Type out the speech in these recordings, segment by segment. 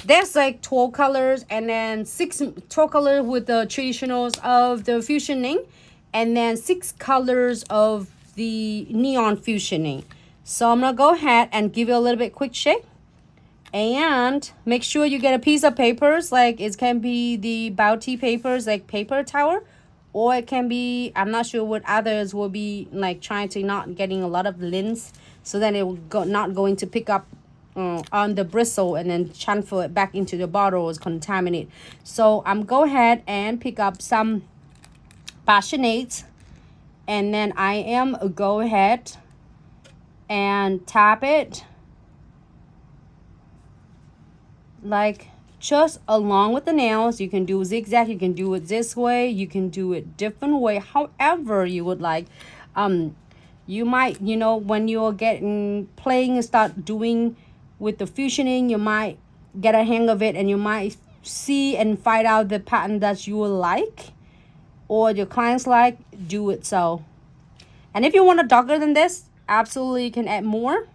There's like 12 colors, and then 12 colors with the traditionals of the fusioning, and then 6 colors of the neon fusioning. So I'm gonna go ahead and give it a little bit quick shake, and make sure you get a piece of papers, like it can be the Bounty papers, like paper towel, or it can be, I'm not sure what others will be, like trying to not getting a lot of lint, so then it will not going to pick up on the bristle and then transfer it back into the bottle is contaminate. So I'm go ahead and pick up some passionate, and then I am go ahead and tap it like just along with the nails. You can do zigzag, you can do it this way, you can do it different way, however you would like. You might, you know, when you're getting playing and start doing with the fusioning, you might get a hang of it, and you might see and find out the pattern that you will like or your clients like, do it. So, and if you want it darker than this, absolutely you can add more.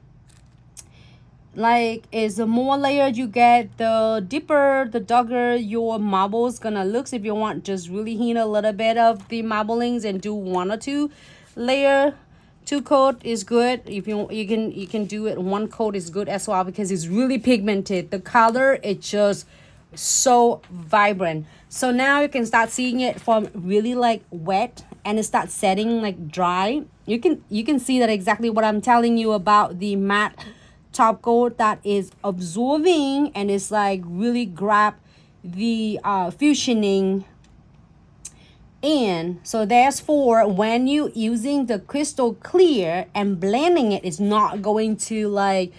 Like, is the more layered you get, the deeper, the darker your marbles gonna look. So if you want just really hint a little bit of the marblings and do 1 or 2 layer, 2 coat is good. If you can do it 1 coat is good as well, because it's really pigmented. The color, it's just so vibrant. So now you can start seeing it from really like wet, and it starts setting like dry. You can see that exactly what I'm telling you about the matte top coat that is absorbing, and it's like really grab the fusioning in. So that's for when you using the crystal clear and blending it, it's not going to like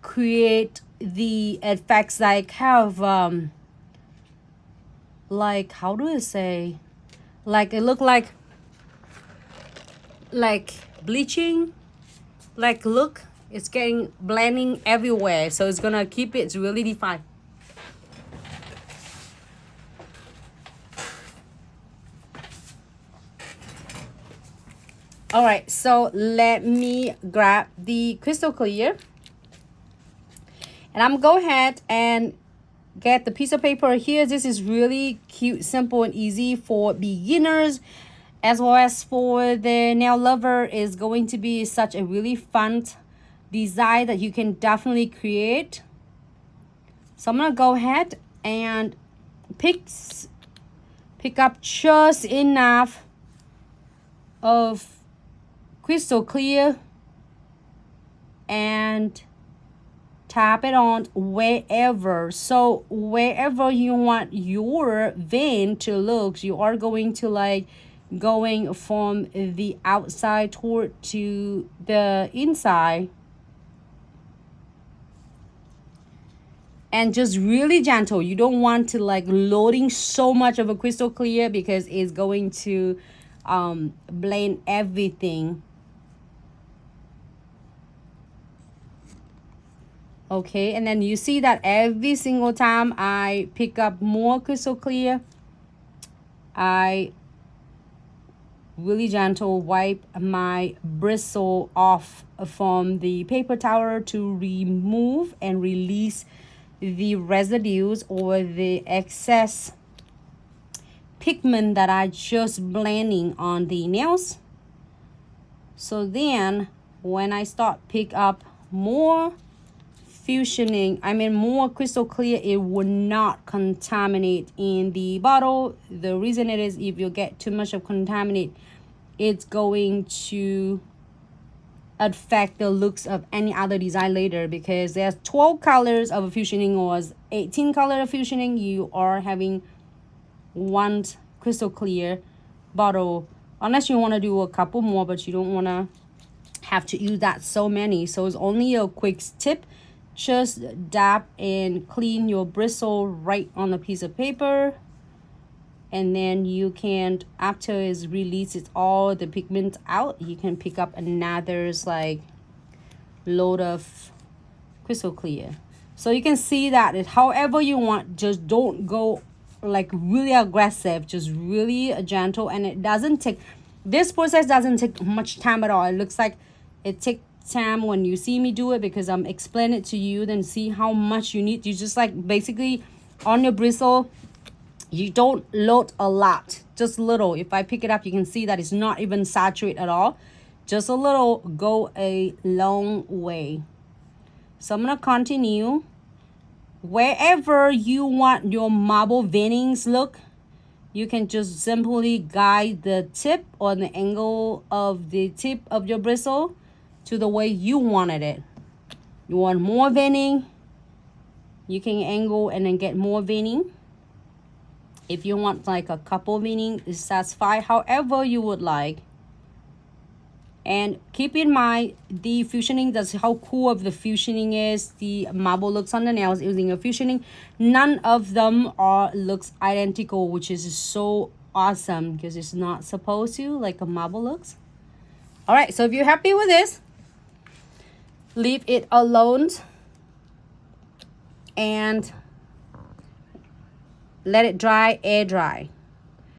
create the effects like have like, how do I say, like it look like bleaching, like look, it's getting blending everywhere. So it's gonna keep it really defined. All right, so let me grab the crystal clear, and I'm go ahead and get the piece of paper here. This is really cute, simple, and easy for beginners, as well as for the nail lover. Is going to be such a really fun design that you can definitely create. So I'm gonna go ahead and pick up just enough of crystal clear and tap it on wherever. So wherever you want your vein to look, you are going to like going from the outside toward to the inside, and just really gentle. You don't want to like loading so much of a crystal clear, because it's going to blend everything. Okay, and then you see that every single time I pick up more crystal clear, I really gentle wipe my bristle off from the paper towel to remove and release the residues or the excess pigment that I just blending on the nails. So then when I start pick up more fusioning, more crystal clear, it will not contaminate in the bottle. The reason it is, if you get too much of contaminate, it's going to affect the looks of any other design later, because there's 12 colors of fusioning or 18 color of fusioning. You are having 1 crystal clear bottle, unless you want to do a couple more, but you don't want to have to use that so many. So it's only a quick tip. Just dab and clean your bristle right on a piece of paper, and then you can, after it's releases all the pigment out, you can pick up another like load of crystal clear. So you can see that it however you want, just don't go like really aggressive, just really gentle. And it doesn't take, this process doesn't take much time at all. It looks like it take time when you see me do it, because I'm explaining it to you, then see how much you need. You just like basically on your bristle, you don't load a lot, just little. If I pick it up, you can see that it's not even saturated at all. Just a little go a long way. So I'm gonna continue. Wherever you want your marble veinings look, you can just simply guide the tip or the angle of the tip of your bristle to the way you wanted it. You want more veining, you can angle and then get more veining. If you want like a couple veining, that's fine, however you would like. And keep in mind the fusioning, that's how cool of the fusioning is. The marble looks on the nails using a fusioning. None of them looks identical, which is so awesome because it's not supposed to, like a marble looks. All right, so if you're happy with this, leave it alone and let it dry, air dry.